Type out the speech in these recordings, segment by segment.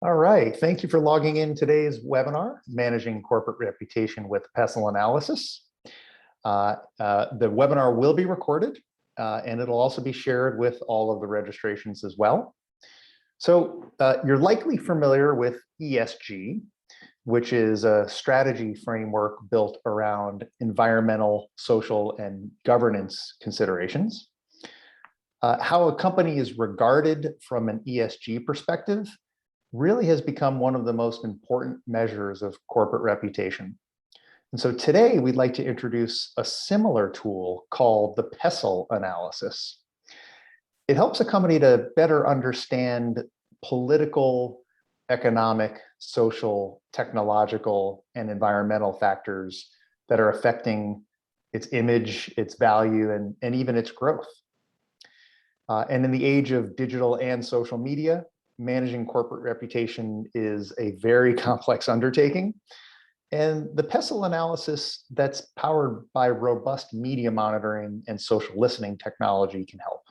All right, thank you for logging in today's webinar, Managing Corporate Reputation with PESTLE Analysis. The webinar will be recorded and it'll also be shared with all of the registrations as well. So you're likely familiar with ESG, which is a strategy framework built around environmental, social, and governance considerations. How a company is regarded from an ESG perspective really has become one of the most important measures of corporate reputation. And so today we'd like to introduce a similar tool called the PESTLE Analysis. It helps a company to better understand political, economic, social, technological, and environmental factors that are affecting its image, its value, and even its growth. And in the age of digital and social media, managing corporate reputation is a very complex undertaking. And the PESTLE analysis that's powered by robust media monitoring and social listening technology can help.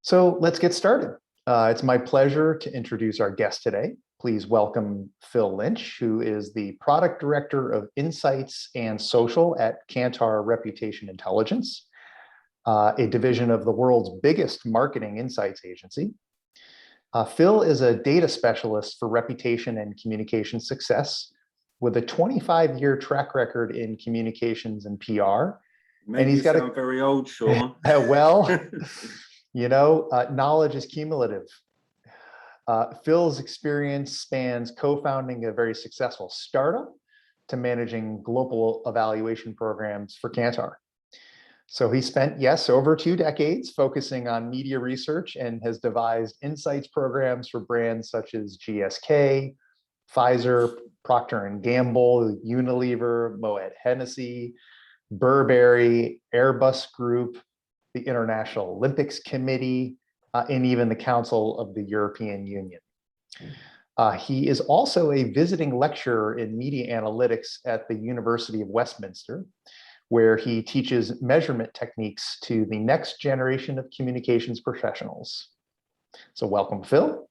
So let's get started. It's my pleasure to introduce our guest today. Please welcome Phil Lynch, who is the Product Director of Insights and Social at Kantar Reputation Intelligence, a division of the world's biggest marketing insights agency. Phil is a data specialist for reputation and communication success with a 25-year track record in communications and PR. And he's got sound very old, Sean. Well, you know, knowledge is cumulative. Phil's experience spans co-founding a very successful startup to managing global evaluation programs for Kantar. So he spent, yes, over 2 decades focusing on media research and has devised insights programs for brands such as GSK, Pfizer, Procter & Gamble, Unilever, Moet Hennessy, Burberry, Airbus Group, the International Olympics Committee, and even the Council of the European Union. He is also a visiting lecturer in media analytics at the University of Westminster, where he teaches measurement techniques to the next generation of communications professionals. So welcome, Phil.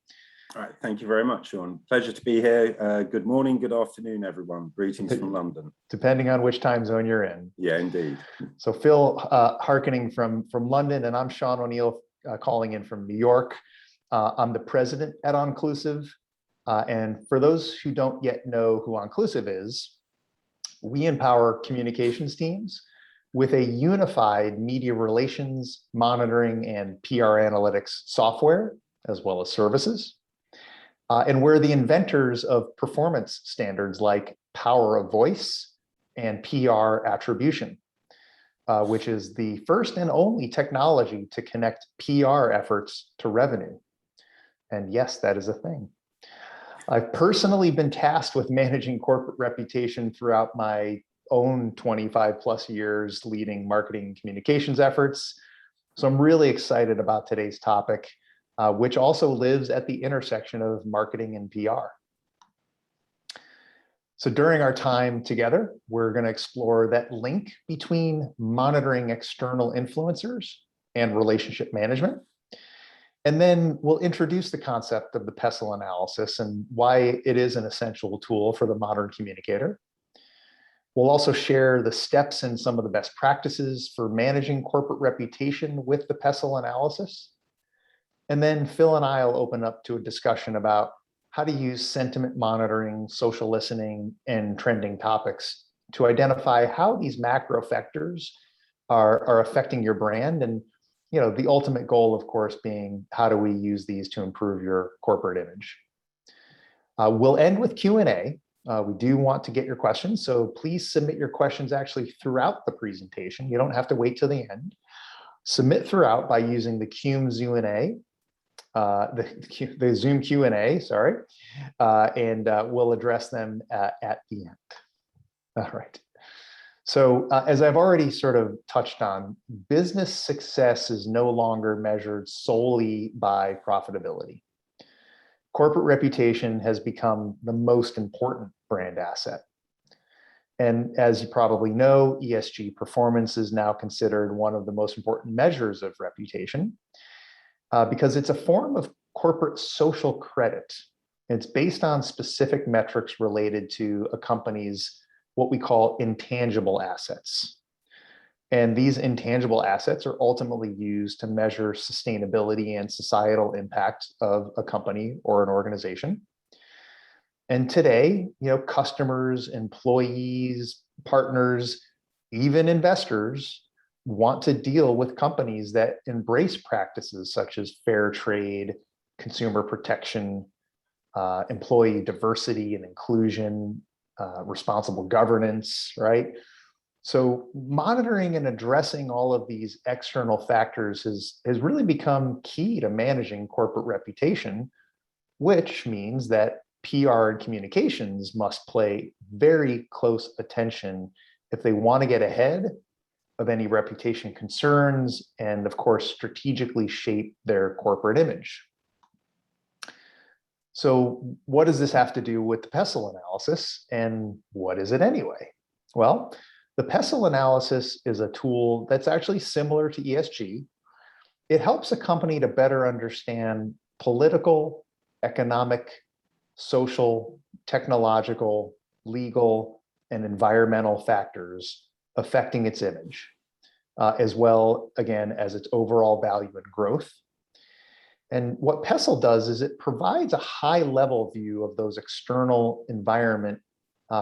All right, thank you very much, Sean. Pleasure to be here. Good morning, good afternoon, everyone. Greetings from London. Depending on which time zone you're in. Yeah, indeed. So Phil, hearkening from London, and I'm Sean O'Neill, calling in from New York. I'm the president at Onclusive. And for those who don't yet know who Onclusive is, we empower communications teams with a unified media relations, monitoring, and PR analytics software, as well as services. And we're the inventors of performance standards like power of voice and PR attribution, which is the first and only technology to connect PR efforts to revenue. And yes, that is a thing. I've personally been tasked with managing corporate reputation throughout my own 25+ years leading marketing and communications efforts. So I'm really excited about today's topic, which also lives at the intersection of marketing and PR. So during our time together, we're going to explore that link between monitoring external influencers and relationship management. And then we'll introduce the concept of the PESTLE analysis and why it is an essential tool for the modern communicator. We'll also share the steps and some of the best practices for managing corporate reputation with the PESTLE analysis. And then Phil and I will open up to a discussion about how to use sentiment monitoring, social listening, and trending topics to identify how these macro factors are affecting your brand. And you know, the ultimate goal, of course, being how do we use these to improve your corporate image? We'll end with Q&A. We do want to get your questions, so please submit your questions actually throughout the presentation. You don't have to wait till the end. Submit throughout by using the the Zoom Q&A, sorry, and we'll address them at the end. All right. So as I've already sort of touched on, business success is no longer measured solely by profitability. Corporate reputation has become the most important brand asset. And as you probably know, ESG performance is now considered one of the most important measures of reputation because it's a form of corporate social credit. It's based on specific metrics related to a company's what we call intangible assets. And these intangible assets are ultimately used to measure sustainability and societal impact of a company or an organization. And today, customers, employees, partners, even investors want to deal with companies that embrace practices such as fair trade, consumer protection, employee diversity and inclusion, responsible governance, right? So monitoring and addressing all of these external factors has really become key to managing corporate reputation, which means that PR and communications must pay very close attention if they want to get ahead of any reputation concerns and, of course, strategically shape their corporate image. So what does this have to do with the PESTLE analysis, and what is it anyway? Well, the PESTLE analysis is a tool that's actually similar to ESG. It helps a company to better understand political, economic, social, technological, legal, and environmental factors affecting its image, as well, again, as its overall value and growth. And what PESTLE does is it provides a high-level view of those external environment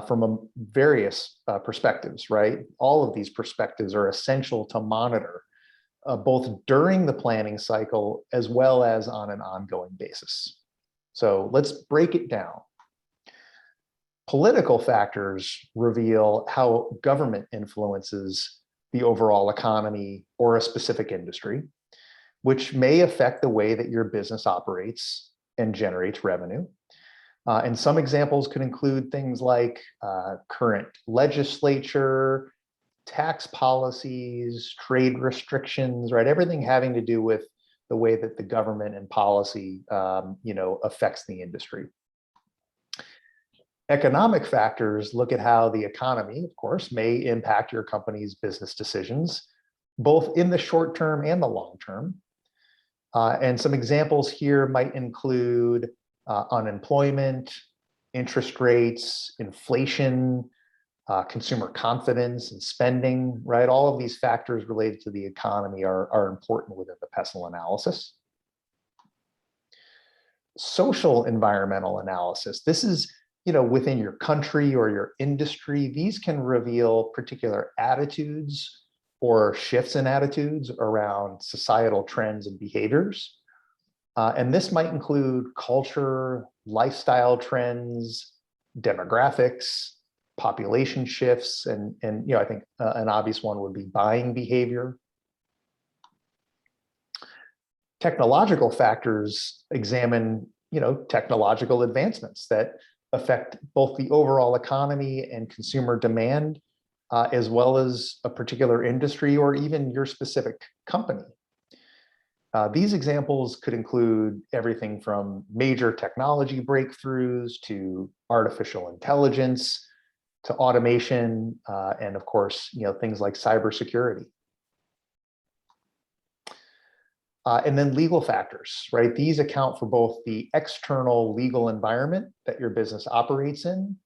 from various perspectives, right? All of these perspectives are essential to monitor both during the planning cycle as well as on an ongoing basis. So let's break it down. Political factors reveal how government influences the overall economy or a specific industry, which may affect the way that your business operates and generates revenue. And some examples could include things like current legislature, tax policies, trade restrictions, right? Everything having to do with the way that the government and policy, affects the industry. Economic factors look at how the economy, of course, may impact your company's business decisions, both in the short term and the long term. And some examples here might include unemployment, interest rates, inflation, consumer confidence and spending, right? All of these factors related to the economy are important within the PESTLE analysis. Social environmental analysis. This is, within your country or your industry. These can reveal particular attitudes or shifts in attitudes around societal trends and behaviors. And this might include culture, lifestyle trends, demographics, population shifts, and I think an obvious one would be buying behavior. Technological factors examine, technological advancements that affect both the overall economy and consumer demand, as well as a particular industry or even your specific company. These examples could include everything from major technology breakthroughs to artificial intelligence, to automation, and of course, things like cybersecurity. And then legal factors, right? These account for both the external legal environment that your business operates in,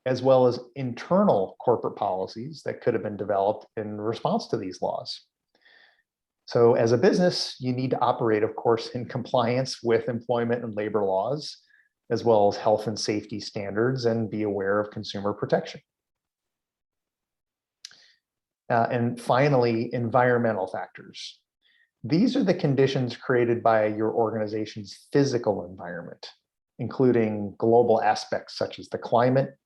as well as internal corporate policies that could have been developed in response to these laws. So as a business, you need to operate, of course, in compliance with employment and labor laws, as well as health and safety standards, and be aware of consumer protection. And finally, environmental factors. These are the conditions created by your organization's physical environment, including global aspects such as the climate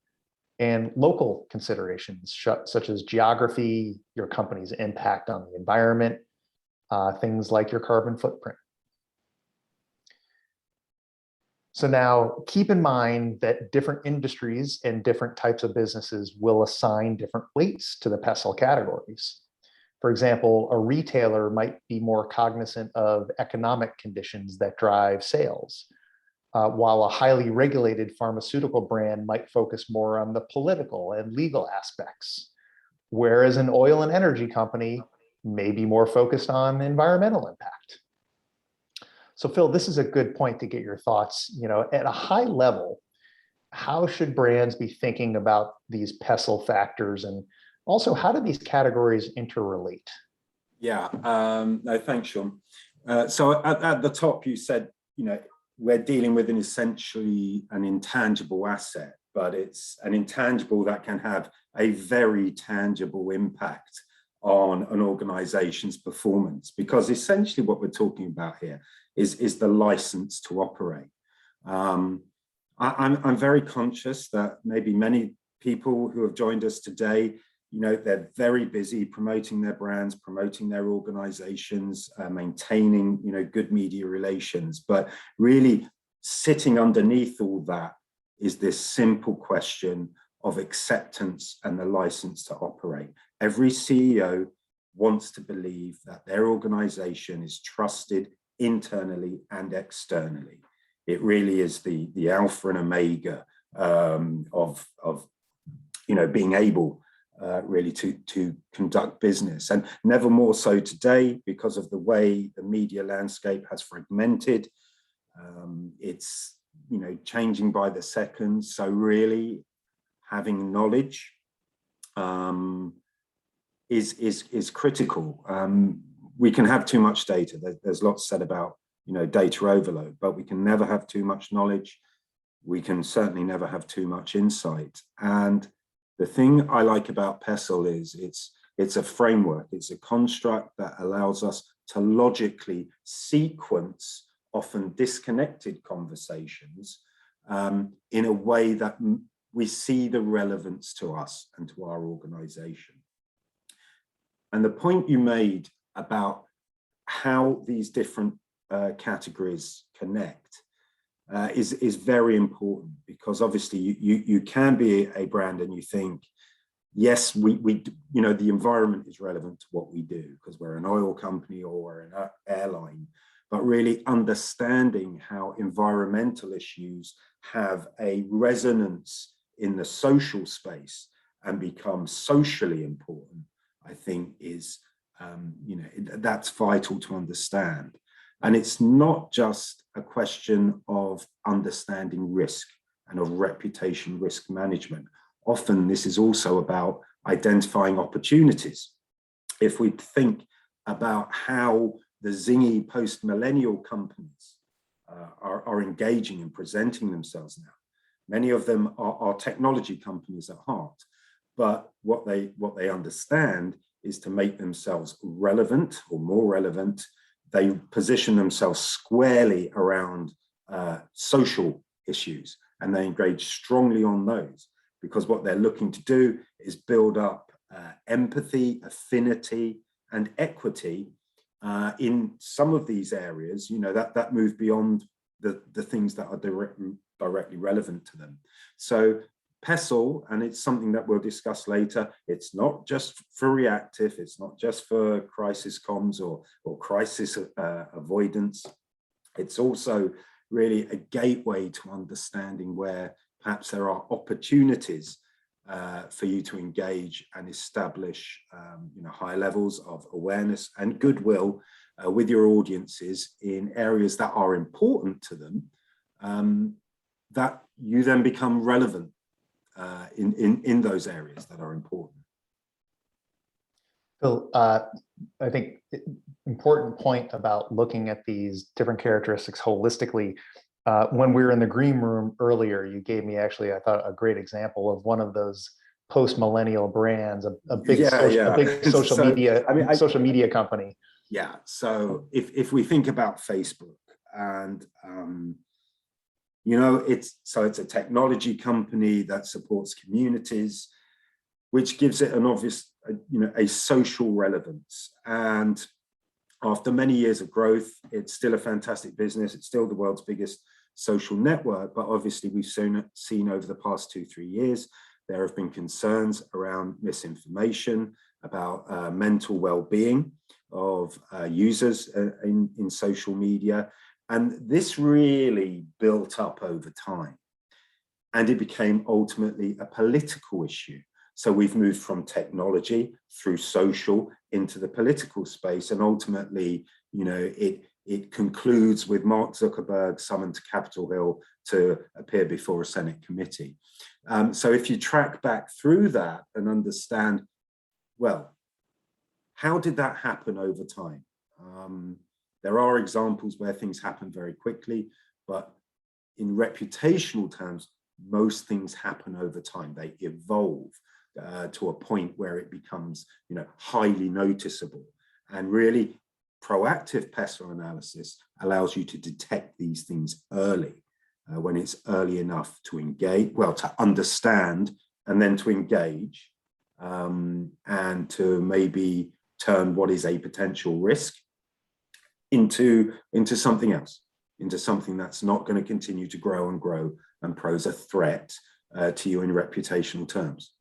and local considerations such as geography, your company's impact on the environment, things like your carbon footprint. So now keep in mind that different industries and different types of businesses will assign different weights to the PESTLE categories. For example, a retailer might be more cognizant of economic conditions that drive sales, while a highly regulated pharmaceutical brand might focus more on the political and legal aspects, whereas an oil and energy company may be more focused on environmental impact. So Phil, this is a good point to get your thoughts. At a high level, how should brands be thinking about these PESTLE factors, and also how do these categories interrelate? Yeah, no, thanks, Sean. So at the top, you said, we're dealing with essentially an intangible asset, but it's an intangible that can have a very tangible impact on an organization's performance, because essentially what we're talking about here is the license to operate. I'm very conscious that maybe many people who have joined us today, they're very busy promoting their brands, promoting their organizations, maintaining, good media relations. But really sitting underneath all that is this simple question of acceptance and the license to operate. Every CEO wants to believe that their organization is trusted internally and externally. It really is the alpha and omega of being able really to conduct business, and never more so today because of the way the media landscape has fragmented. It's changing by the second. So really having knowledge is critical. We can have too much data. There's lots said about data overload, but we can never have too much knowledge. We can certainly never have too much insight. And the thing I like about PESTLE is it's a framework, it's a construct that allows us to logically sequence often disconnected conversations in a way that we see the relevance to us and to our organization. And the point you made about how these different categories connect is very important, because obviously you can be a brand and you think, yes, the environment is relevant to what we do because we're an oil company or we're an airline, but really understanding how environmental issues have a resonance in the social space and become socially important, I think is, that's vital to understand. And it's not just a question of understanding risk and of reputation risk management. Often this is also about identifying opportunities. If we think about how the zingy post-millennial companies are engaging and presenting themselves now, many of them are technology companies at heart, but what they understand is to make themselves relevant or more relevant. They position themselves squarely around social issues, and they engage strongly on those, because what they're looking to do is build up empathy, affinity, and equity in some of these areas, that move beyond the things that are directly relevant to them. So PESTLE, and it's something that we'll discuss later, it's not just for reactive, it's not just for crisis comms or crisis avoidance. It's also really a gateway to understanding where perhaps there are opportunities for you to engage and establish high levels of awareness and goodwill with your audiences in areas that are important to them, that you then become relevant in those areas that are important. Phil, I think important point about looking at these different characteristics holistically. When we were in the green room earlier, you gave me actually, I thought, a great example of one of those post-millennial brands, a big social media company. Yeah. So if we think about Facebook, and it's a technology company that supports communities, which gives it an obvious, a social relevance. And after many years of growth, it's still a fantastic business. It's still the world's biggest social network. But obviously, we've seen over the past 2-3 years, there have been concerns around misinformation, about mental well-being of users in social media. And this really built up over time. And it became ultimately a political issue. So we've moved from technology through social into the political space. And ultimately, it concludes with Mark Zuckerberg summoned to Capitol Hill to appear before a Senate committee. So if you track back through that and understand, well, how did that happen over time? There are examples where things happen very quickly, but in reputational terms, most things happen over time. They evolve to a point where it becomes, highly noticeable. And really, proactive PESTLE analysis allows you to detect these things early, when it's early enough to engage, well, to understand and then to engage, and to maybe turn what is a potential risk into something else, into something that's not going to continue to grow and grow and pose a threat to you in reputational terms.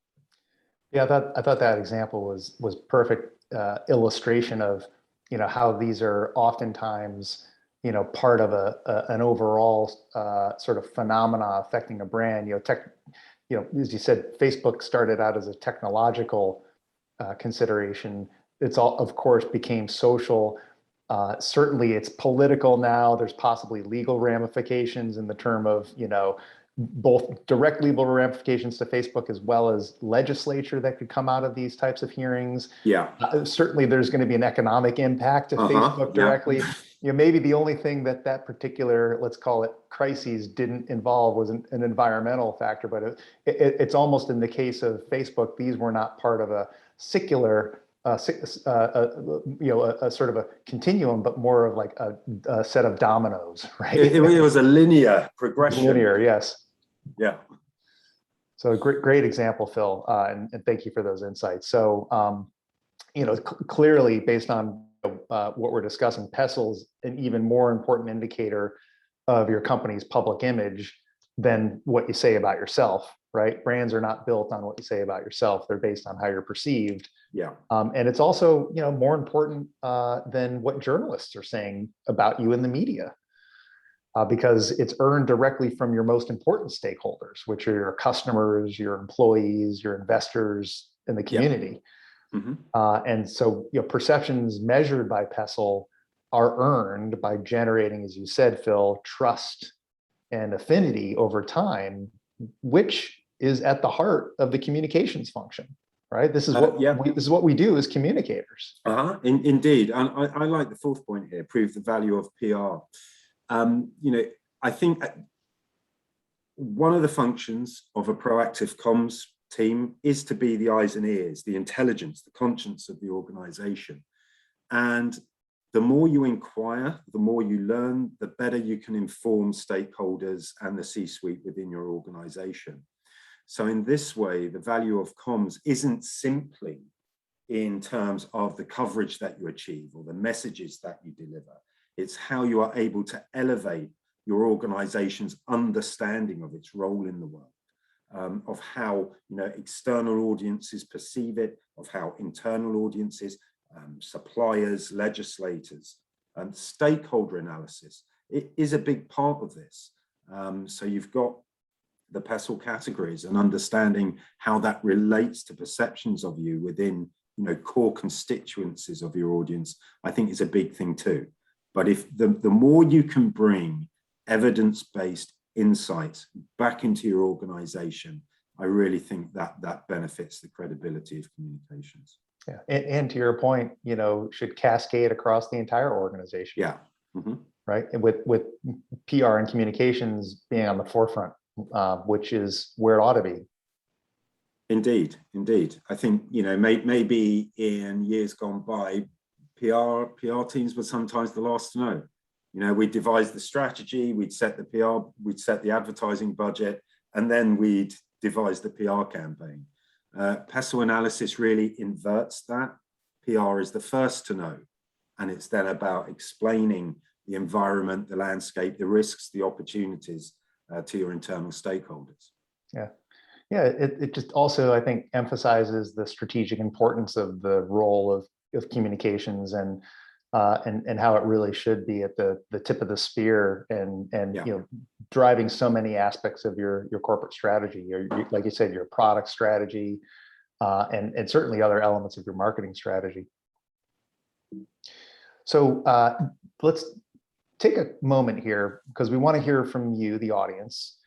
Yeah, I thought that example was perfect illustration of how these are oftentimes part of an overall sort of phenomena affecting a brand. As you said, Facebook started out as a technological consideration. It's all, of course, became social. Certainly, it's political now. There's possibly legal ramifications in the term of both direct legal ramifications to Facebook as well as legislature that could come out of these types of hearings. Yeah. Certainly, there's going to be an economic impact to Facebook directly. Yeah. Maybe the only thing that particular, let's call it, crises didn't involve was an environmental factor, but it's almost in the case of Facebook, these were not part of a secular, a sort of a continuum, but more of like a set of dominoes, right? It was a linear progression. Linear, yes. Yeah. So great example, Phil, and thank you for those insights. So, clearly, based on what we're discussing, PESTLE is an even more important indicator of your company's public image than what you say about yourself, right? Brands are not built on what you say about yourself; they're based on how you're perceived. Yeah. And it's also, more important than what journalists are saying about you in the media. Because it's earned directly from your most important stakeholders, which are your customers, your employees, your investors in the community. Yeah. Mm-hmm. And so, perceptions measured by PESTLE are earned by generating, as you said, Phil, trust and affinity over time, which is at the heart of the communications function, right? This is what we do as communicators. Indeed, and I like the fourth point here: prove the value of PR. I think one of the functions of a proactive comms team is to be the eyes and ears, the intelligence, the conscience of the organization. And the more you inquire, the more you learn, the better you can inform stakeholders and the C-suite within your organization. So in this way, the value of comms isn't simply in terms of the coverage that you achieve or the messages that you deliver. It's how you are able to elevate your organization's understanding of its role in the world, of how external audiences perceive it, of how internal audiences, suppliers, legislators, and stakeholder analysis. It is a big part of this. So you've got the PESTLE categories and understanding how that relates to perceptions of you within core constituencies of your audience, I think is a big thing too. But if the more you can bring evidence-based insights back into your organization, I really think that benefits the credibility of communications. Yeah, and to your point, should cascade across the entire organization. Yeah. Mm-hmm. Right. And with PR and communications being on the forefront, which is where it ought to be. Indeed. I think maybe in years gone by, PR teams were sometimes the last to know. We'd devise the strategy, we'd set the PR, we'd set the advertising budget, and then we'd devise the PR campaign. PESTLE analysis really inverts that. PR is the first to know, and it's then about explaining the environment, the landscape, the risks, the opportunities to your internal stakeholders. Yeah. It just also, I think, emphasizes the strategic importance of the role of communications and how it really should be at the tip of the spear and driving so many aspects of your corporate strategy, like you said, your product strategy, and certainly other elements of your marketing strategy. So let's take a moment here because we want to hear from you, the audience.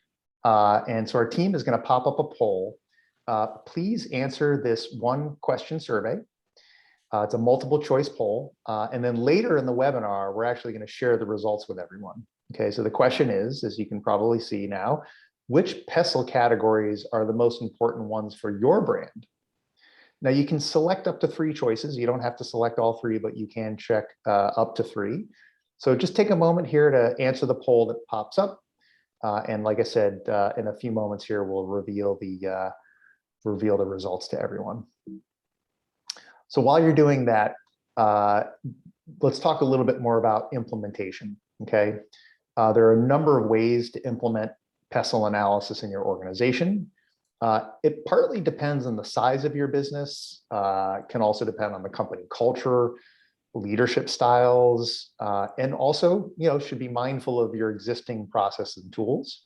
And so our team is going to pop up a poll. Please answer this one question survey. It's a multiple choice poll. And then later in the webinar, we're actually going to share the results with everyone. Okay, so the question is, as you can probably see now, which PESTLE categories are the most important ones for your brand? Now you can select up to 3 choices. You don't have to select all 3, but you can check up to 3. So just take a moment here to answer the poll that pops up. And like I said, in a few moments here, we'll reveal the results to everyone. So while you're doing that, let's talk a little bit more about implementation, okay? There are a number of ways to implement PESTLE analysis in your organization. It partly depends on the size of your business, can also depend on the company culture, leadership styles, and also, should be mindful of your existing processes and tools.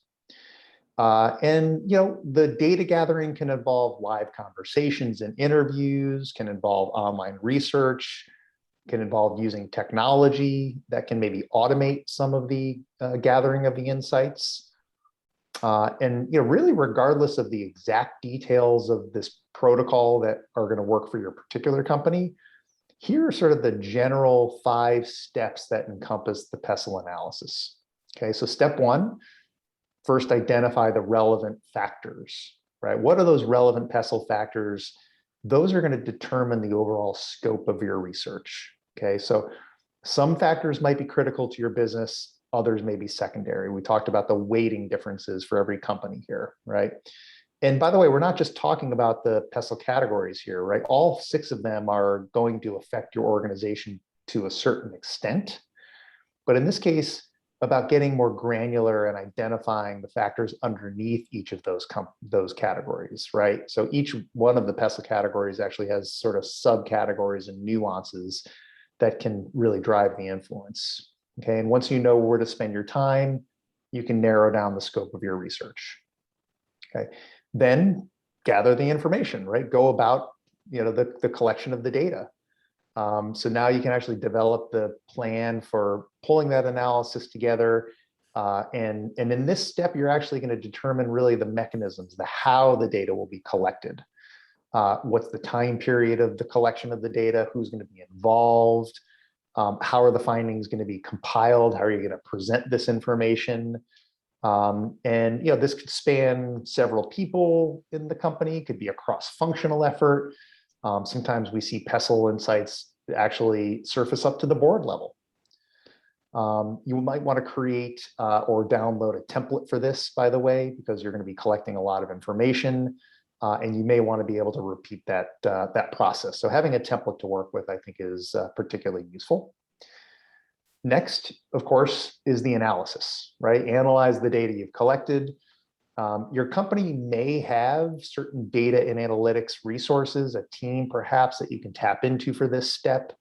And the data gathering can involve live conversations and interviews, can involve online research, can involve using technology that can maybe automate some of the gathering of the insights. And really, regardless of the exact details of this protocol that are going to work for your particular company, here are sort of the general 5 steps that encompass the PESTLE analysis. Okay, so step 1, first identify the relevant factors, right? What are those relevant PESTLE factors? Those are going to determine the overall scope of your research. Okay, so some factors might be critical to your business, others may be secondary. We talked about the weighting differences for every company here, right? And by the way, we're not just talking about the PESTLE categories here, right? All 6 of them are going to affect your organization to a certain extent. But in this case, about getting more granular and identifying the factors underneath each of those categories, right? So each one of the PESTLE categories actually has sort of subcategories and nuances that can really drive the influence. Okay, and once you know where to spend your time, you can narrow down the scope of your research. Okay, then gather the information, right? Go about the collection of the data. So now you can actually develop the plan for pulling that analysis together. And in this step, you're actually going to determine really the mechanisms, how the data will be collected. What's the time period of the collection of the data? Who's going to be involved? How are the findings going to be compiled? How are you going to present this information? And this could span several people in the company, could be a cross-functional effort. Sometimes we see PESTLE insights actually surface up to the board level. You might want to create or download a template for this, by the way, because you're going to be collecting a lot of information, and you may want to be able to repeat that process. So having a template to work with, I think, is particularly useful. Next, of course, is the analysis, right? Analyze the data you've collected. Your company may have certain data and analytics resources, a team perhaps that you can tap into for this step.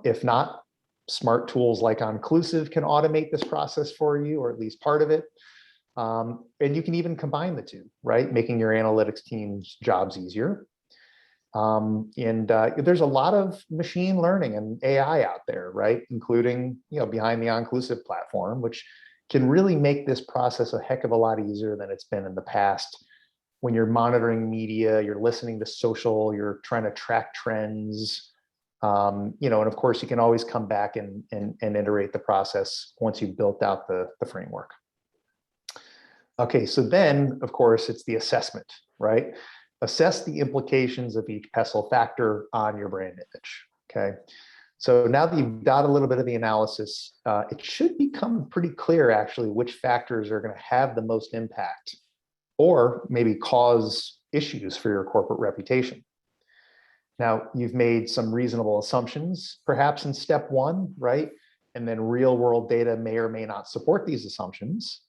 If not, smart tools like Onclusive can automate this process for you, or at least part of it. And you can even combine the 2, right? Making your analytics team's jobs easier. There's a lot of machine learning and AI out there, right? Including, behind the Onclusive platform, which can really make this process a heck of a lot easier than it's been in the past. When you're monitoring media, you're listening to social, you're trying to track trends, and of course you can always come back and iterate the process once you've built out the framework. Okay, so then of course it's the assessment, right? Assess the implications of each PESTLE factor on your brand image, okay? So now that you've got a little bit of the analysis, it should become pretty clear actually which factors are going to have the most impact or maybe cause issues for your corporate reputation. Now, you've made some reasonable assumptions, perhaps in step 1, right? And then real world data may or may not support these assumptions.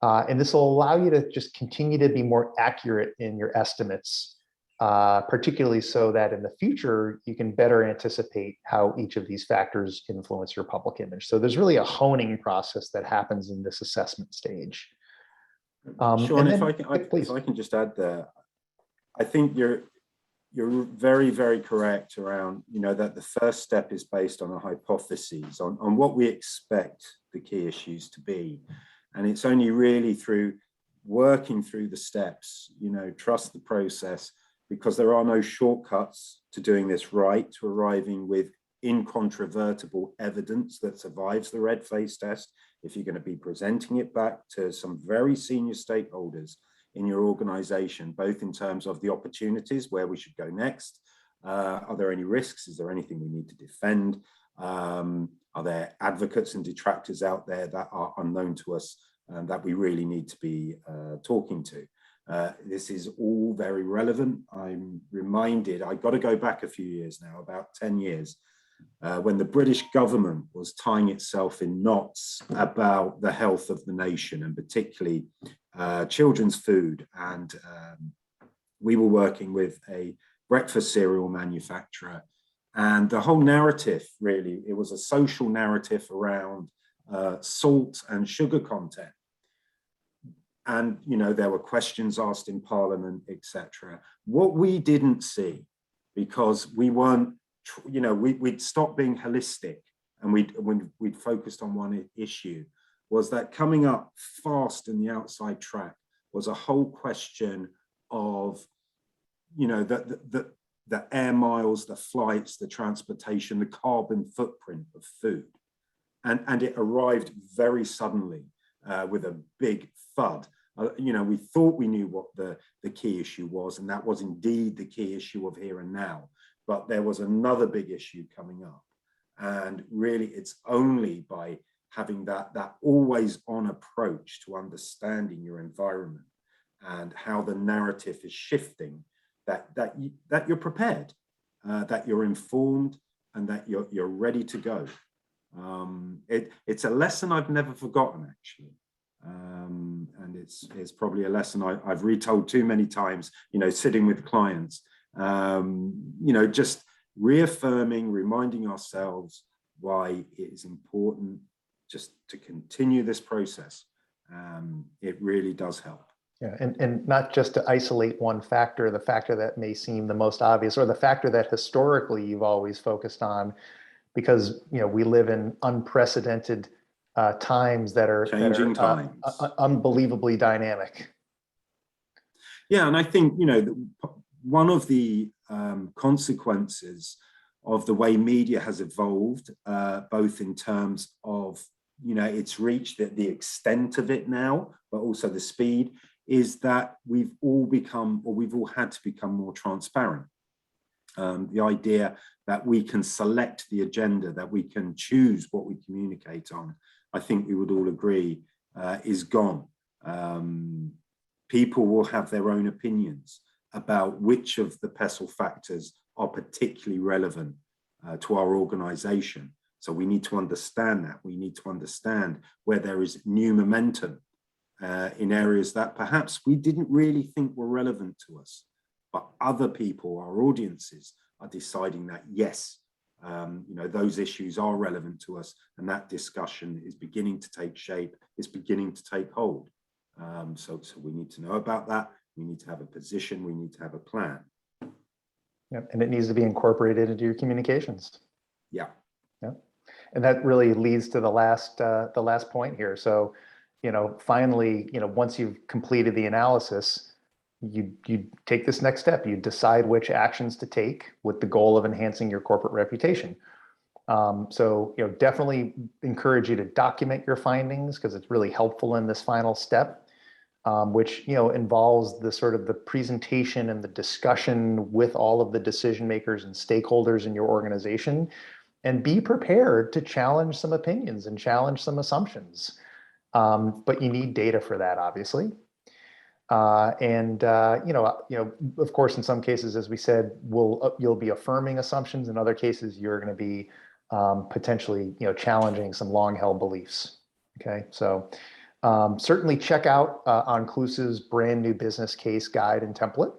And this will allow you to just continue to be more accurate in your estimates, particularly so that in the future, you can better anticipate how each of these factors influence your public image. So there's really a honing process that happens in this assessment stage. Sean, if I can just add there, I think You're very, very correct around, that the first step is based on a hypothesis on what we expect the key issues to be. And it's only really through working through the steps, trust the process, because there are no shortcuts to doing this right, to arriving with incontrovertible evidence that survives the red face test. If you're going to be presenting it back to some very senior stakeholders in your organization, both in terms of the opportunities, where we should go next. Are there any risks? Is there anything we need to defend? Are there advocates and detractors out there that are unknown to us and that we really need to be talking to? This is all very relevant. I'm reminded, I've got to go back a few years now, about 10 years, when the British government was tying itself in knots about the health of the nation, and particularly children's food. And we were working with a breakfast cereal manufacturer, and the whole narrative, really, it was a social narrative around salt and sugar content. And, there were questions asked in Parliament, etc. What we didn't see, because we weren't, we'd stopped being holistic, and we'd focused on one issue, was that coming up fast in the outside track was a whole question of, the air miles, the flights, the transportation, the carbon footprint of food. And it arrived very suddenly with a big thud. We thought we knew what the key issue was, and that was indeed the key issue of here and now. But there was another big issue coming up. And really, it's only by having that always on approach to understanding your environment and how the narrative is shifting that you're prepared, that you're informed, and that you're ready to go. It's a lesson I've never forgotten, actually. And it's probably a lesson I've retold too many times, sitting with clients, just reaffirming, reminding ourselves why it is important just to continue this process. It really does help. Yeah, and not just to isolate one factor, the factor that may seem the most obvious, or the factor that historically you've always focused on, because we live in unprecedented times that are changing times, unbelievably dynamic. Yeah, and I think one of the consequences of the way media has evolved, both in terms of its reach, the extent of it now, but also the speed, is that we've all had to become more transparent. The idea that we can select the agenda, that we can choose what we communicate on, I think we would all agree is gone. People will have their own opinions about which of the PESTLE factors are particularly relevant to our organization. So we need to understand that. We need to understand where there is new momentum in areas that perhaps we didn't really think were relevant to us, but other people, our audiences, are deciding that, yes, those issues are relevant to us, and that discussion is beginning to take shape, is beginning to take hold. So we need to know about that. We need to have a position. We need to have a plan. Yep, and it needs to be incorporated into your communications. Yeah. Yep. And that really leads to the last point here. So, finally, once you've completed the analysis, you take this next step. You decide which actions to take with the goal of enhancing your corporate reputation. So, definitely encourage you to document your findings, because it's really helpful in this final step, which, involves the presentation and the discussion with all of the decision makers and stakeholders in your organization, and be prepared to challenge some opinions and challenge some assumptions. But you need data for that, obviously. Of course, in some cases, as we said, you'll be affirming assumptions. In other cases, you're going to be potentially, challenging some long-held beliefs. Okay, so certainly check out Onclusive's brand new business case guide and template,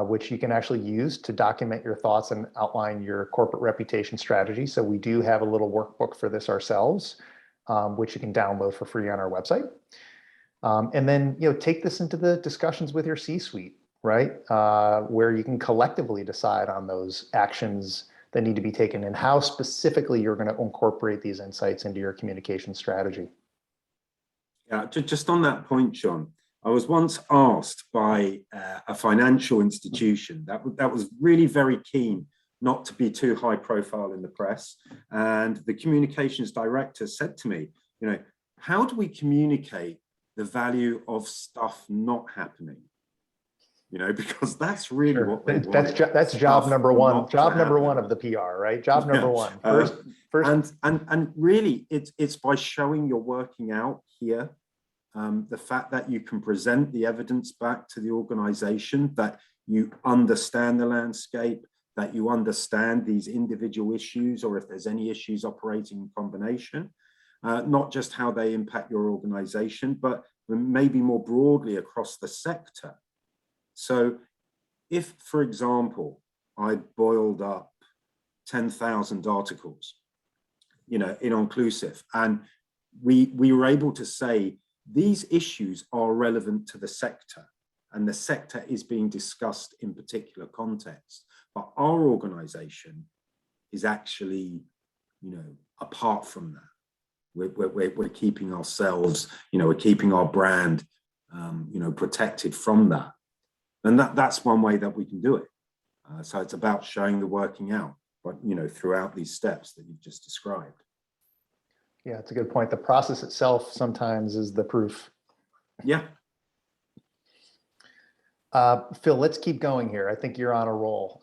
which you can actually use to document your thoughts and outline your corporate reputation strategy. So we do have a little workbook for this ourselves, which you can download for free on our website. And then, take this into the discussions with your C-suite, right? Where you can collectively decide on those actions that need to be taken and how specifically you're going to incorporate these insights into your communication strategy. Yeah, just on that point, John, I was once asked by a financial institution that was really very keen not to be too high profile in the press. And the communications director said to me, you know, how do we communicate the value of stuff not happening? You know, because that's really what they want. That's job number one. Job number one of the PR, right? Job number one. First. And really, it's by showing you're working out here. The fact that you can present the evidence back to the organization, that you understand the landscape, that you understand these individual issues, or if there's any issues operating in combination, not just how they impact your organization, but maybe more broadly across the sector. So if, for example, I boiled up 10,000 articles, you know, in Inclusive, and we were able to say these issues are relevant to the sector, and the sector is being discussed in particular context, but our organization is actually, you know, apart from that. We're keeping ourselves, you know, we're keeping our brand, you know, protected from that. And that's one way that we can do it. So it's about showing the working out, but, you know, throughout these steps that you've just described. Yeah, it's a good point. The process itself sometimes is the proof. Yeah. Phil, let's keep going here. I think you're on a roll.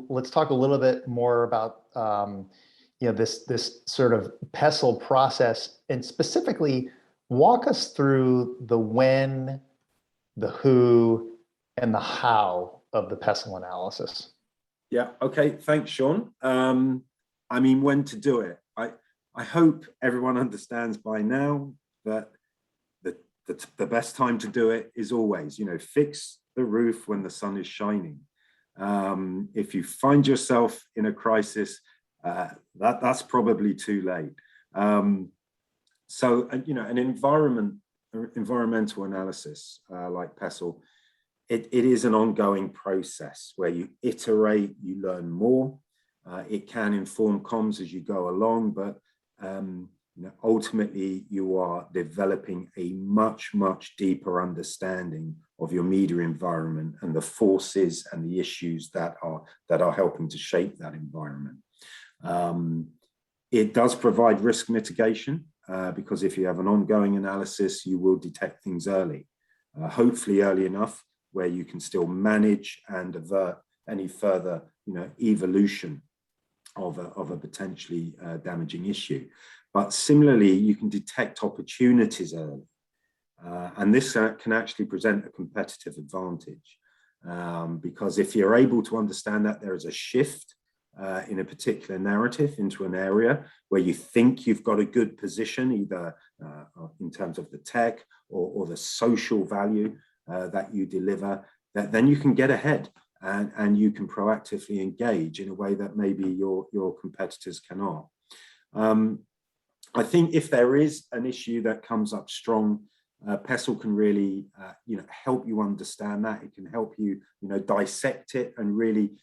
Let's talk a little bit more about you know, this sort of PESTLE process, and specifically walk us through the when, the who, and the how of the PESTLE analysis. Yeah. Okay. Thanks, Sean. I mean, when to do it. I hope everyone understands by now that the best time to do it is always, you know, fix the roof when the sun is shining. If you find yourself in a crisis, that's probably too late. So, you know, an environmental analysis like PESTLE, it is an ongoing process where you iterate, you learn more. It can inform comms as you go along, but you know, ultimately you are developing a much deeper understanding of your media environment and the forces and the issues that are helping to shape that environment. It does provide risk mitigation because if you have an ongoing analysis, you will detect things early, hopefully early enough where you can still manage and avert any further, you know, evolution of a potentially damaging issue. But similarly, you can detect opportunities early. And this can actually present a competitive advantage because if you're able to understand that there is a shift in a particular narrative into an area where you think you've got a good position, either in terms of the tech or the social value that you deliver, then you can get ahead and you can proactively engage in a way that maybe your competitors cannot. I think if there is an issue that comes up strong, PESTLE can really, you know, help you understand that. It can help you, you know, dissect it and really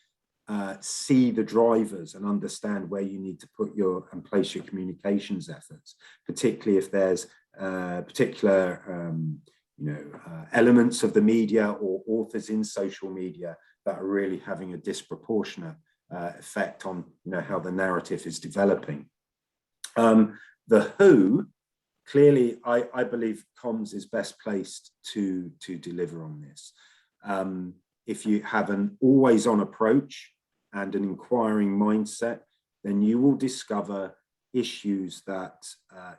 see the drivers and understand where you need to put and place your communications efforts, particularly if there's particular, you know, elements of the media or authors in social media that are really having a disproportionate effect on, you know, how the narrative is developing. The who, clearly, I believe comms is best placed to deliver on this. If you have an always-on approach and an inquiring mindset, then you will discover issues that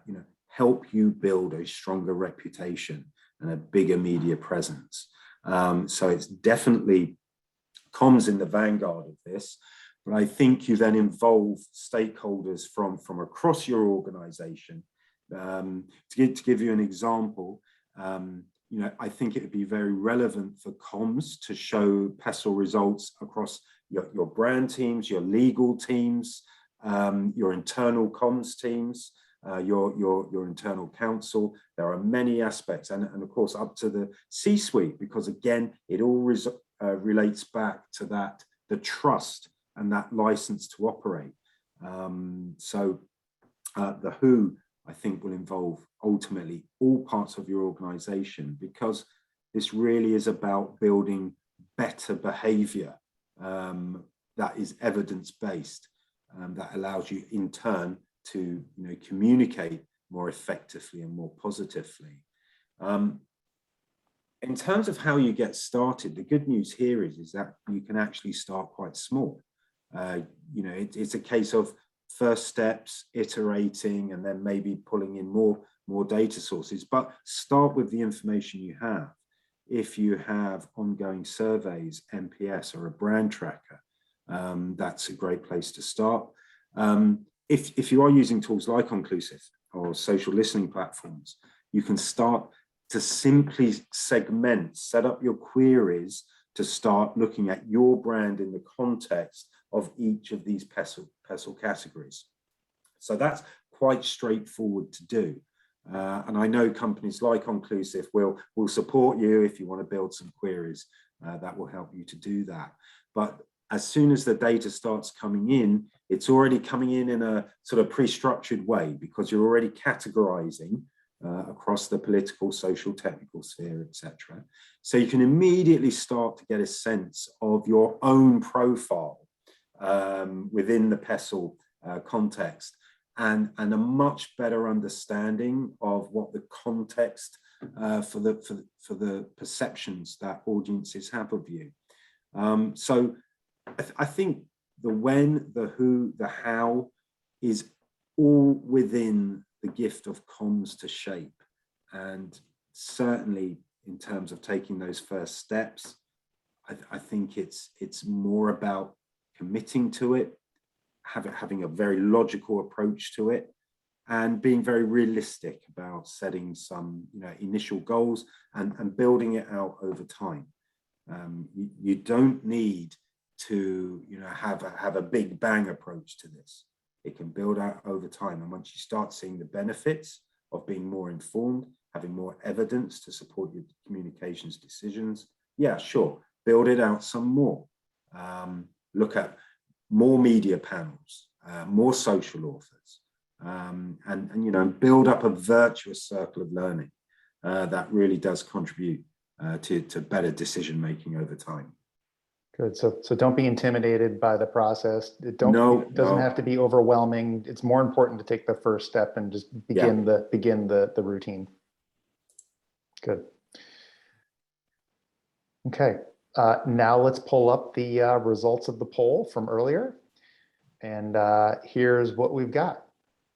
you know, help you build a stronger reputation and a bigger media presence. So it's definitely comms in the vanguard of this. But I think you then involve stakeholders from across your organization. To give you an example, you know, I think it would be very relevant for comms to show PESTLE results across your brand teams, your legal teams, your internal comms teams, your internal counsel. There are many aspects, and of course up to the C-suite, because again, it all relates back to that, the trust and that license to operate. So the who, I think, will involve ultimately all parts of your organization, because this really is about building better behavior that is evidence-based, that allows you in turn to communicate more effectively and more positively. In terms of how you get started, the good news here is that you can actually start quite small. It's a case of first steps, iterating, and then maybe pulling in more data sources, but start with the information you have. If you have ongoing surveys, NPS, or a brand tracker, that's a great place to start. If you are using tools like Onclusive or social listening platforms, you can start to simply segment, set up your queries to start looking at your brand in the context of each of these PESTLE categories. So that's quite straightforward to do. And I know companies like Onclusive will support you if you want to build some queries that will help you to do that. But as soon as the data starts coming in, it's already coming in a sort of pre-structured way, because you're already categorizing across the political, social, technical sphere, etc. So you can immediately start to get a sense of your own profile within the PESTLE context, and a much better understanding of what the context for the perceptions that audiences have of you. So I think the when, the who, the how is all within the gift of comms to shape. And certainly in terms of taking those first steps, I think it's more about committing to it, having a very logical approach to it, and being very realistic about setting some initial goals and building it out over time. You don't need to have a big bang approach to this. It can build out over time, and once you start seeing the benefits of being more informed, having more evidence to support your communications decisions, yeah, sure, build it out some more. Look at more media panels, more social authors, and build up a virtuous circle of learning that really does contribute to better decision making over time. Good. So don't be intimidated by the process. It doesn't have to be overwhelming. It's more important to take the first step and just begin the routine. Good. Okay. Now let's pull up the results of the poll from earlier. And here's what we've got.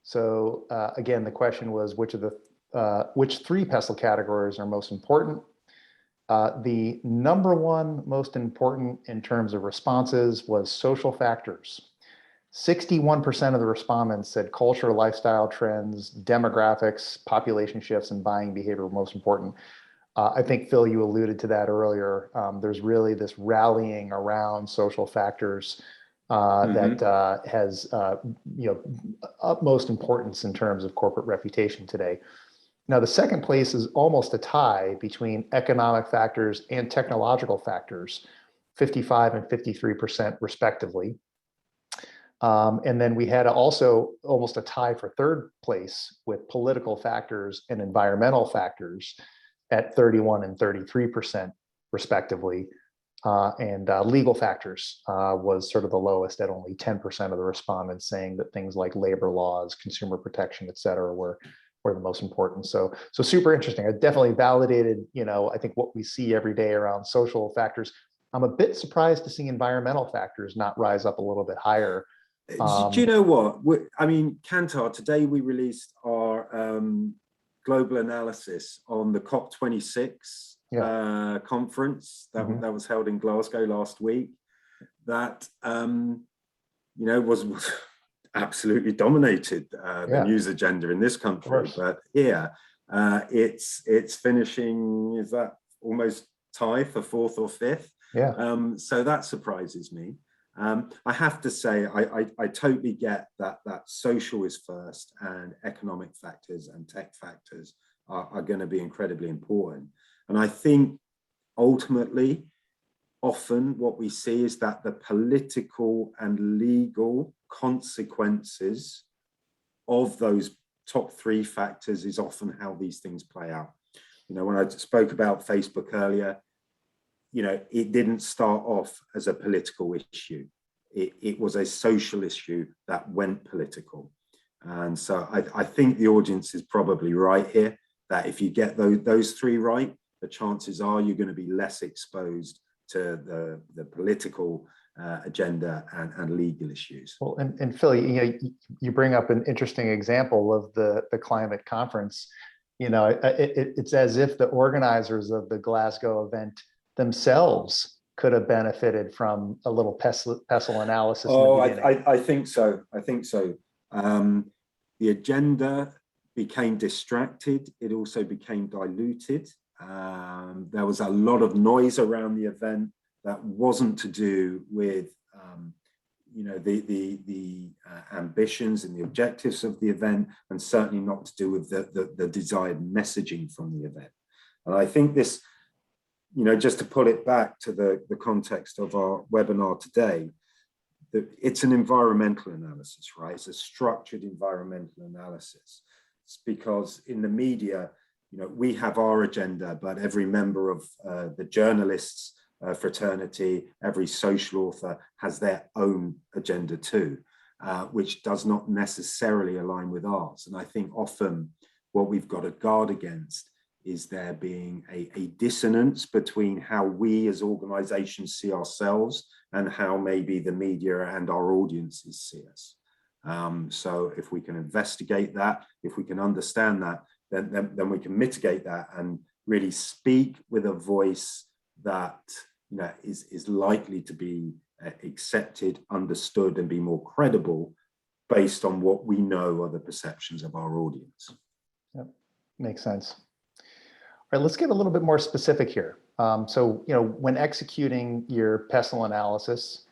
So again, the question was which three PESTLE categories are most important? The number one most important in terms of responses was social factors. 61% of the respondents said culture, lifestyle trends, demographics, population shifts, and buying behavior were most important. I think, Phil, you alluded to that earlier. There's really this rallying around social factors that has utmost importance in terms of corporate reputation today. Now, the second place is almost a tie between economic factors and technological factors, 55 and 53% respectively. And then we had also almost a tie for third place with political factors and environmental factors at 31 and 33% respectively. And legal factors was sort of the lowest at only 10% of the respondents saying that things like labor laws, consumer protection, et cetera, were the most important. So super interesting. It definitely validated, I think what we see every day around social factors. I'm a bit surprised to see environmental factors not rise up a little bit higher. Do you know what? I mean, Kantar, today we released our global analysis on the COP26 conference that was held in Glasgow last week. That was absolutely dominated the news agenda in this country, but here it's finishing, is that almost tie for fourth or fifth? So that surprises me. I have to say I totally get that social is first and economic factors and tech factors are going to be incredibly important. And I think ultimately often what we see is that the political and legal consequences of those top three factors is often how these things play out. You know, when I spoke about Facebook earlier, you know, it didn't start off as a political issue. It was a social issue that went political. And so I think the audience is probably right here, that if you get those three right, the chances are you're going to be less exposed to the political agenda and legal issues. Well, and Phil, you know, you bring up an interesting example of the climate conference. You know, it's as if the organizers of the Glasgow event themselves could have benefited from a little PESTLE analysis. Oh, I think so. I think so. The agenda became distracted. It also became diluted. There was a lot of noise around the event that wasn't to do with you know, the ambitions and the objectives of the event, and certainly not to do with the desired messaging from the event. And I think this, you know, just to pull it back to the context of our webinar today, it's an environmental analysis, right? It's a structured environmental analysis. It's because in the media, you know, we have our agenda, but every member of the journalists fraternity, every social author has their own agenda too, which does not necessarily align with ours. And I think often what we've got to guard against is there being a dissonance between how we as organizations see ourselves and how maybe the media and our audiences see us. So if we can investigate that, if we can understand that, then we can mitigate that and really speak with a voice that, you know, is likely to be accepted, understood, and be more credible based on what we know are the perceptions of our audience. Yep, makes sense. All right, let's get a little bit more specific here. So, you know, when executing your PESTLE analysis,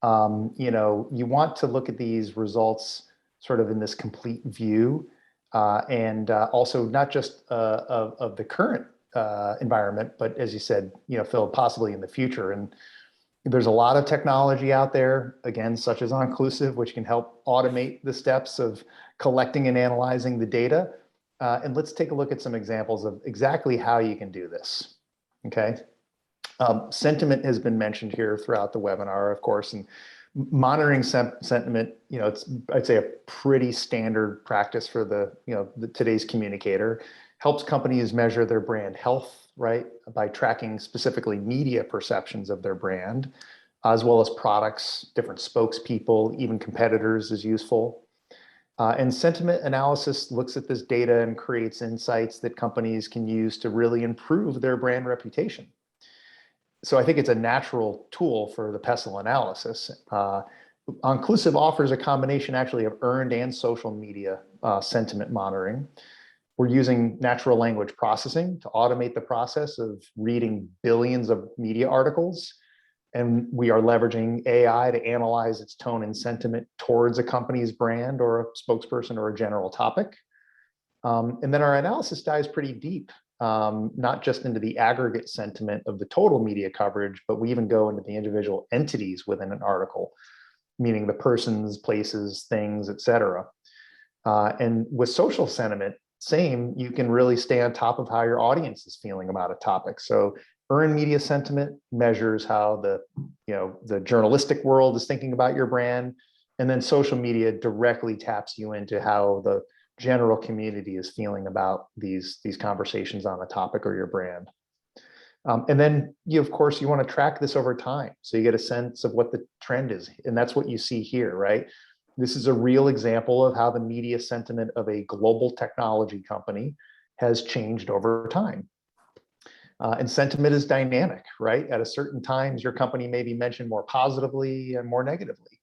you know, you want to look at these results sort of in this complete view, and also not just of the current environment, but as you said, you know, Phil, possibly in the future. And there's a lot of technology out there, again, such as Onclusive, which can help automate the steps of collecting and analyzing the data. And let's take a look at some examples of exactly how you can do this. Okay. Sentiment has been mentioned here throughout the webinar, of course, and monitoring sentiment, you know, it's, I'd say, a pretty standard practice for today's communicator. Helps companies measure their brand health, right, by tracking specifically media perceptions of their brand, as well as products, different spokespeople, even competitors is useful. And sentiment analysis looks at this data and creates insights that companies can use to really improve their brand reputation. So I think it's a natural tool for the PESTLE analysis. Onclusive offers a combination actually of earned and social media sentiment monitoring. We're using natural language processing to automate the process of reading billions of media articles. And we are leveraging AI to analyze its tone and sentiment towards a company's brand or a spokesperson or a general topic. And then our analysis dives pretty deep, not just into the aggregate sentiment of the total media coverage, but we even go into the individual entities within an article, meaning the persons, places, things, et cetera. And with social sentiment, same, you can really stay on top of how your audience is feeling about a topic. So earned media sentiment measures how the journalistic world is thinking about your brand. And then social media directly taps you into how the general community is feeling about these conversations on a topic or your brand. And then of course, you want to track this over time. So you get a sense of what the trend is. And that's what you see here, right? This is a real example of how the media sentiment of a global technology company has changed over time. And sentiment is dynamic, right? At a certain times, your company may be mentioned more positively and more negatively.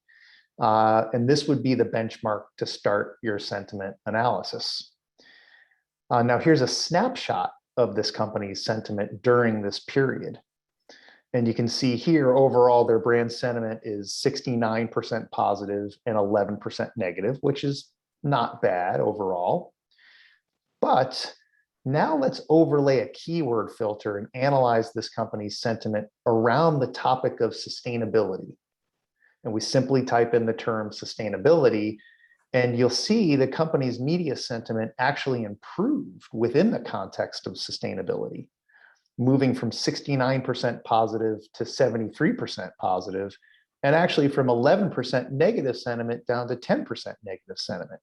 And this would be the benchmark to start your sentiment analysis. Now, here's a snapshot of this company's sentiment during this period. And you can see here, overall, their brand sentiment is 69% positive and 11% negative, which is not bad overall. But Now let's overlay a keyword filter and analyze this company's sentiment around the topic of sustainability. And we simply type in the term sustainability, and you'll see the company's media sentiment actually improved within the context of sustainability, moving from 69% positive to 73% positive, and actually from 11% negative sentiment down to 10% negative sentiment.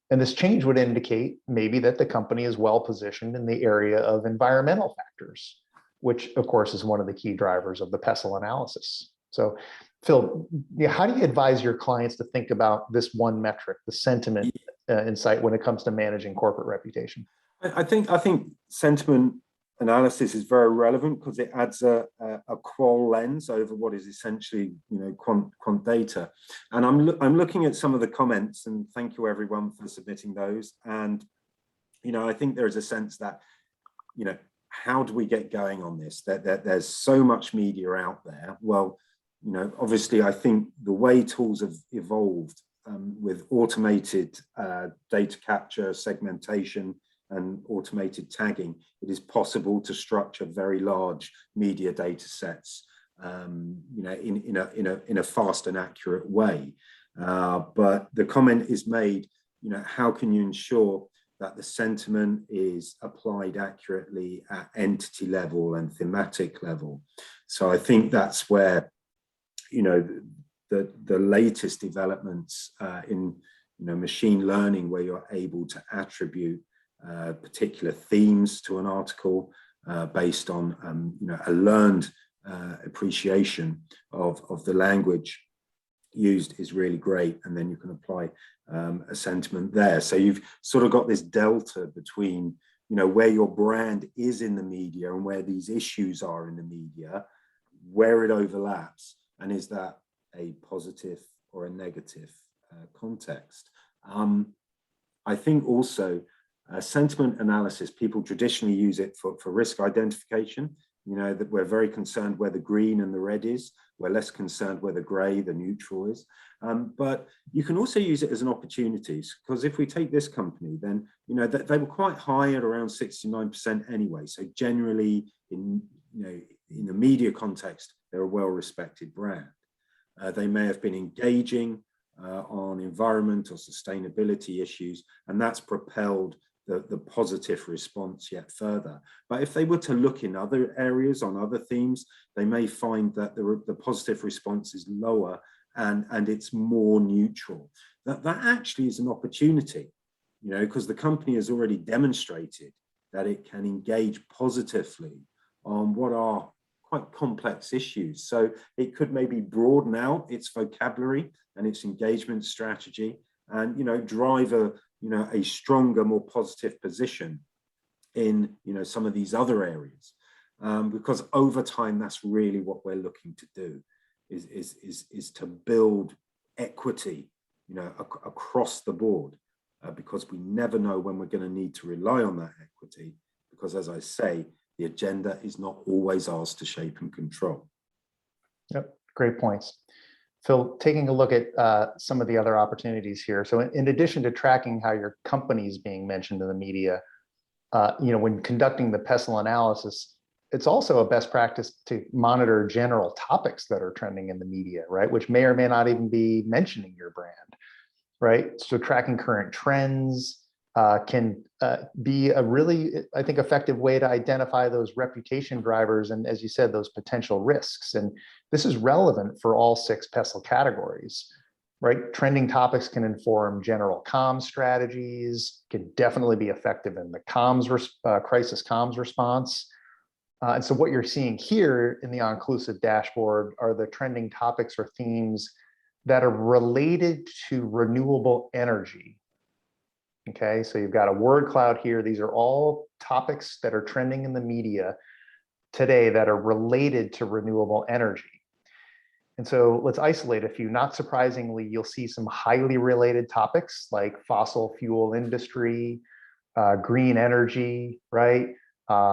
And this change would indicate maybe that the company is well positioned in the area of environmental factors, which of course is one of the key drivers of the PESTLE analysis. So Phil, how do you advise your clients to think about this one metric, the sentiment insight, when it comes to managing corporate reputation? I think sentiment analysis is very relevant because it adds a qual lens over what is essentially, quant data. And I'm looking at some of the comments, and thank you everyone for submitting those. And I think there is a sense that how do we get going on this? That there's so much media out there. Well, obviously, I think the way tools have evolved with automated data capture, segmentation, and automated tagging, it is possible to structure very large media data sets, in a fast and accurate way. But the comment is made, how can you ensure that the sentiment is applied accurately at entity level and thematic level? So I think that's where, the latest developments in machine learning, where you're able to attribute particular themes to an article based on a learned appreciation of the language used, is really great. And then you can apply a sentiment there. So you've sort of got this delta between where your brand is in the media and where these issues are in the media, where it overlaps, and is that a positive or a negative context. I think also sentiment analysis, people traditionally use it for risk identification. That we're very concerned where the green and the red is. We're less concerned where the gray, the neutral is. But you can also use it as an opportunity, because if we take this company, then they were quite high at around 69% anyway. So generally, in the media context, they're a well-respected brand. They may have been engaging on environment or sustainability issues, and that's propelled the positive response yet further. But if they were to look in other areas on other themes, they may find that the positive response is lower and it's more neutral. That actually is an opportunity, because the company has already demonstrated that it can engage positively on what are quite complex issues. So it could maybe broaden out its vocabulary and its engagement strategy, and drive a stronger, more positive position in some of these other areas, because over time that's really what we're looking to do, is to build equity across the board, because we never know when we're going to need to rely on that equity, because as I say, the agenda is not always ours to shape and control. Yep, great points. Phil, taking a look at some of the other opportunities here. So in addition to tracking how your company is being mentioned in the media, when conducting the PESTLE analysis, it's also a best practice to monitor general topics that are trending in the media, right? Which may or may not even be mentioning your brand, right? So tracking current trends can be a really, I think, effective way to identify those reputation drivers and, as you said, those potential risks. And this is relevant for all 6 PESTLE categories, right? Trending topics can inform general comms strategies, can definitely be effective in the crisis comms response. And so what you're seeing here in the all-inclusive dashboard are the trending topics or themes that are related to renewable energy. Okay, so you've got a word cloud here. These are all topics that are trending in the media today that are related to renewable energy. And so let's isolate a few. Not surprisingly, you'll see some highly related topics like fossil fuel industry, green energy, right?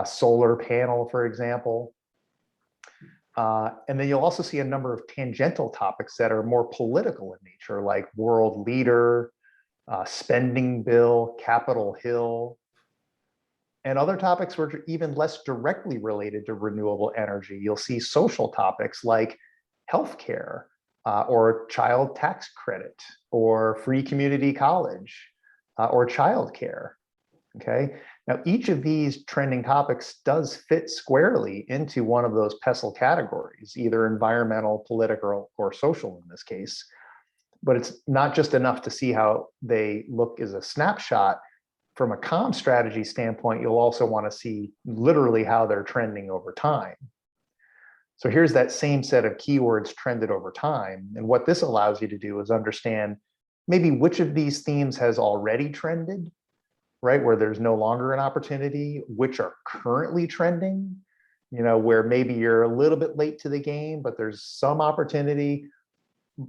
Solar panel, for example. And then you'll also see a number of tangential topics that are more political in nature, like world leader, spending bill, Capitol Hill. And other topics were even less directly related to renewable energy. You'll see social topics like healthcare, or child tax credit, or free community college, or childcare. Okay. Now, each of these trending topics does fit squarely into one of those PESTLE categories, either environmental, political, or social in this case. But it's not just enough to see how they look as a snapshot. From a comm strategy standpoint, you'll also want to see literally how they're trending over time. So here's that same set of keywords trended over time. And what this allows you to do is understand maybe which of these themes has already trended, right, where there's no longer an opportunity, which are currently trending, where maybe you're a little bit late to the game, but there's some opportunity,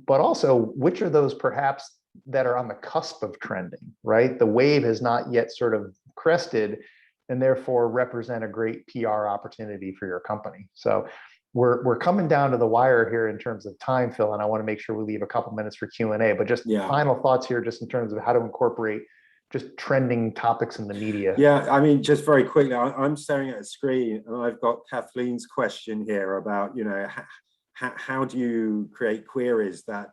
but also which are those perhaps that are on the cusp of trending, right? The wave has not yet sort of crested and therefore represent a great PR opportunity for your company. So we're coming down to the wire here in terms of time, Phil, and I want to make sure we leave a couple minutes for Q&A, but just final thoughts here, just in terms of how to incorporate just trending topics in the media. Yeah, I mean, just very quickly, I'm staring at a screen and I've got Kathleen's question here about, how do you create queries that,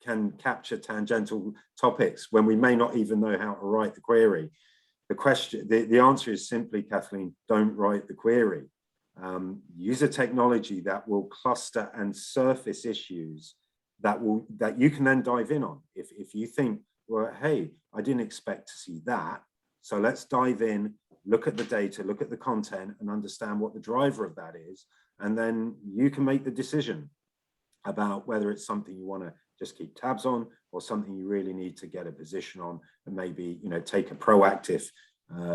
can capture tangential topics when we may not even know how to write the query? The answer is simply, Kathleen, don't write the query. Use a technology that will cluster and surface issues that you can then dive in on. If you think, well, hey, I didn't expect to see that, so let's dive in, look at the data, look at the content, and understand what the driver of that is, and then you can make the decision about whether it's something you want to just keep tabs on or something you really need to get a position on and maybe take a proactive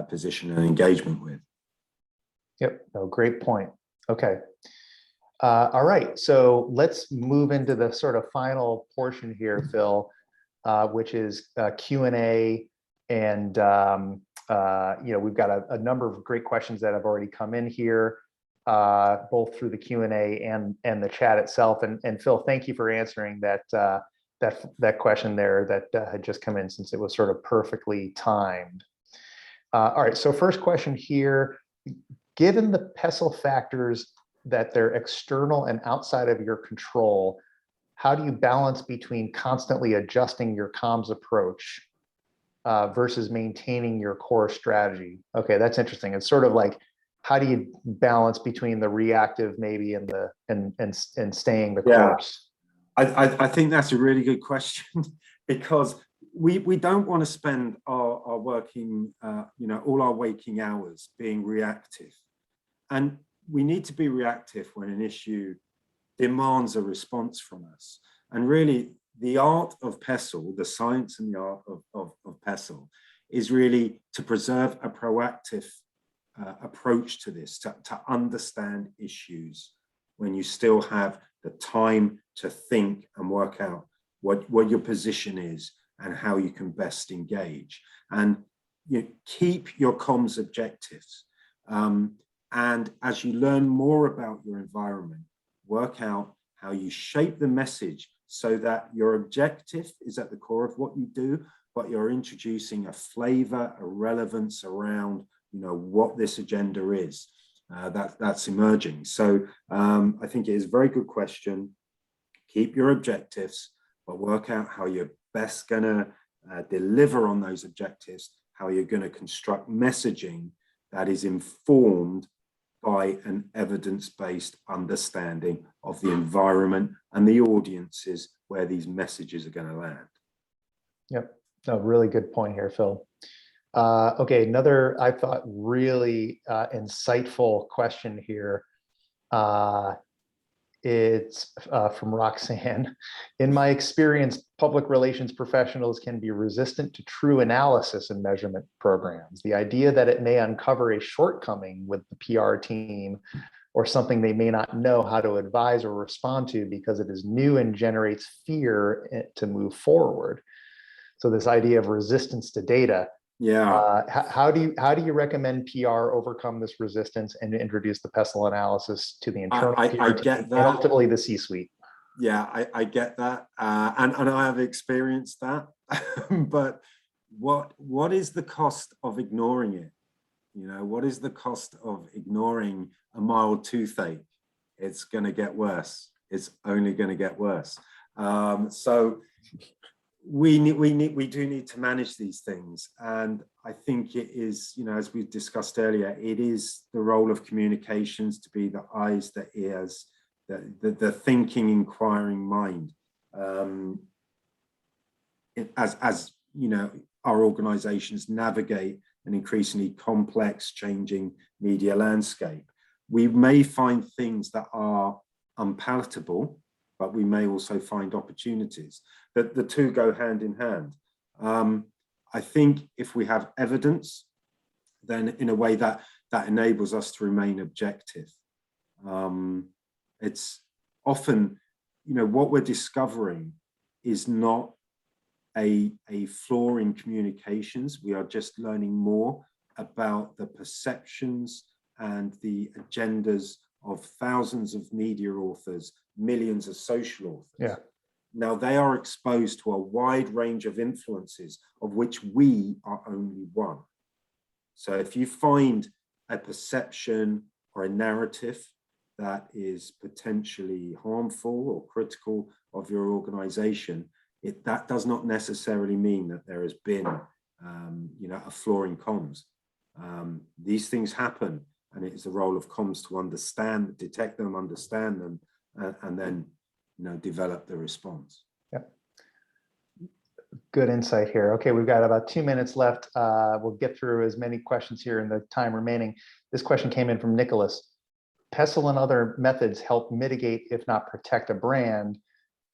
position and engagement with. Yep, no, great point. Okay. All right, so let's move into the sort of final portion here, Phil, which is Q&A. And we've got a number of great questions that have already come in here, both through the Q&A and the chat itself. And Phil, thank you for answering that question there that had just come in, since it was sort of perfectly timed. All right, so first question here: given the PESTLE factors that they're external and outside of your control, how do you balance between constantly adjusting your comms approach versus maintaining your core strategy? Okay, that's interesting. It's sort of like, how do you balance between the reactive maybe and staying the course? I think that's a really good question, because we don't want to spend our working, all our waking hours being reactive. And we need to be reactive when an issue demands a response from us. And really, the art of PESTLE, the science and the art of PESTLE, is really to preserve a proactive approach to this, to understand issues when you still have the time to think and work out what your position is and how you can best engage. And keep your comms objectives. And as you learn more about your environment, work out how you shape the message so that your objective is at the core of what you do, but you're introducing a flavor, a relevance around what this agenda is that's emerging. So I think it is a very good question. Keep your objectives, but work out how you're best going to deliver on those objectives, how you're going to construct messaging that is informed by an evidence-based understanding of the environment and the audiences where these messages are going to land. Yep, a really good point here, Phil. Okay, another, I thought, really insightful question here. It's from Roxanne. In my experience, public relations professionals can be resistant to true analysis and measurement programs. The idea that it may uncover a shortcoming with the PR team or something they may not know how to advise or respond to because it is new and generates fear to move forward. So this idea of resistance to data. Yeah. How do you recommend PR overcome this resistance and introduce the PESTLE analysis to the internal I PR get team that. and ultimately the C-suite? Yeah, I get that, and I have experienced that. But what is the cost of ignoring it? You know, what is the cost of ignoring a mild toothache? It's going to get worse. It's only going to get worse. So we do need to manage these things. And I think it is, you know, as we discussed earlier, it is the role of communications to be the eyes, the ears, the thinking, inquiring mind. As you know, our organizations navigate an increasingly complex, changing media landscape, we may find things that are unpalatable, but we may also find opportunities. That the two go hand in hand. I think if we have evidence, then in a way that enables us to remain objective. It's often, you know, what we're discovering is not a flaw in communications. We are just learning more about the perceptions and the agendas of thousands of media authors, millions of social authors. Yeah. Now they are exposed to a wide range of influences, of which we are only one. So if you find a perception or a narrative that is potentially harmful or critical of your organization, that does not necessarily mean that there has been, you know, a flaw in comms. These things happen, and it is the role of comms to understand, detect them, understand them, and then, you know, develop the response. Yep. Good insight here. Okay, we've got about 2 minutes left. We'll get through as many questions here in the time remaining. This question came in from Nicholas. PESTLE and other methods help mitigate, if not protect, a brand,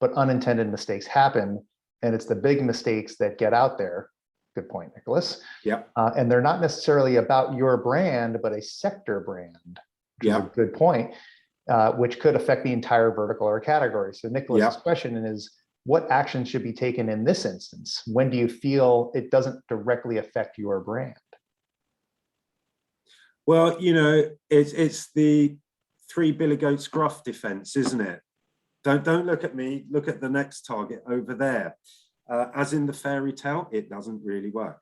but unintended mistakes happen, and it's the big mistakes that get out there. Good point, Nicholas. Yeah. And they're not necessarily about your brand, but a sector brand, which is a good point, which could affect the entire vertical or category. So Nicholas's question is, what action should be taken in this instance? When do you feel it doesn't directly affect your brand? Well, you know, it's the three billy goats gruff defense, isn't it? Don't look at me, look at the next target over there. As in the fairy tale, it doesn't really work.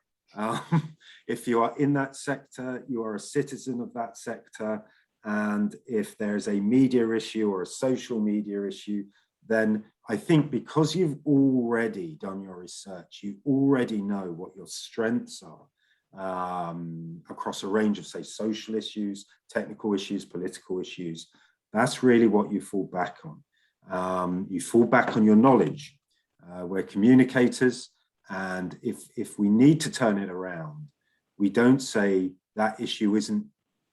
If you are in that sector, you are a citizen of that sector. And if there's a media issue or a social media issue, then I think because you've already done your research, you already know what your strengths are across a range of, say, social issues, technical issues, political issues. That's really what you fall back on. You fall back on your knowledge. We're communicators, and if we need to turn it around, we don't say that issue isn't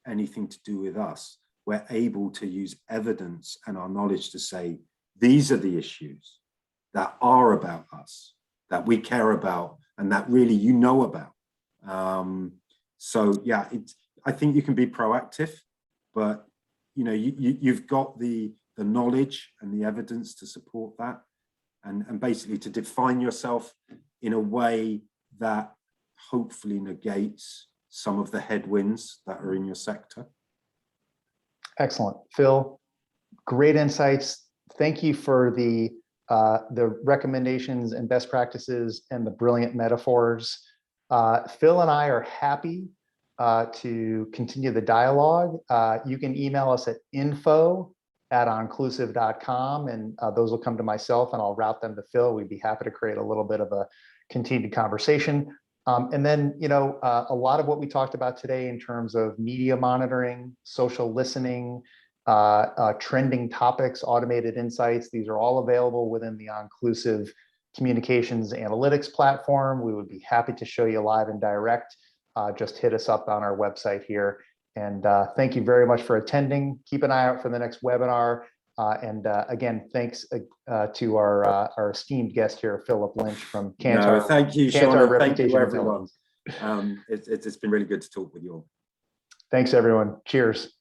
anything to do with us. We're able to use evidence and our knowledge to say, these are the issues that are about us, that we care about, and that really you know about. So yeah, I think you can be proactive, but you know, you've got the knowledge and the evidence to support that, and basically to define yourself in a way that hopefully negates some of the headwinds that are in your sector. Excellent. Phil, great insights. Thank you for the recommendations and best practices and the brilliant metaphors. Phil and I are happy to continue the dialogue. You can email us at info@onclusive.com, and those will come to myself and I'll route them to Phil. We'd be happy to create a little bit of a continued conversation. And then, you know, a lot of what we talked about today in terms of media monitoring, social listening, trending topics, automated insights, these are all available within the Onclusive Communications Analytics platform. We would be happy to show you live and direct. Just hit us up on our website here. And thank you very much for attending. Keep an eye out for the next webinar. And again, thanks to our esteemed guest here, Philip Lynch from Kantar. No, thank you, Sean. Kantar Thank Reputation you, everyone. Intelligence. It's been really good to talk with you all. Thanks, everyone. Cheers.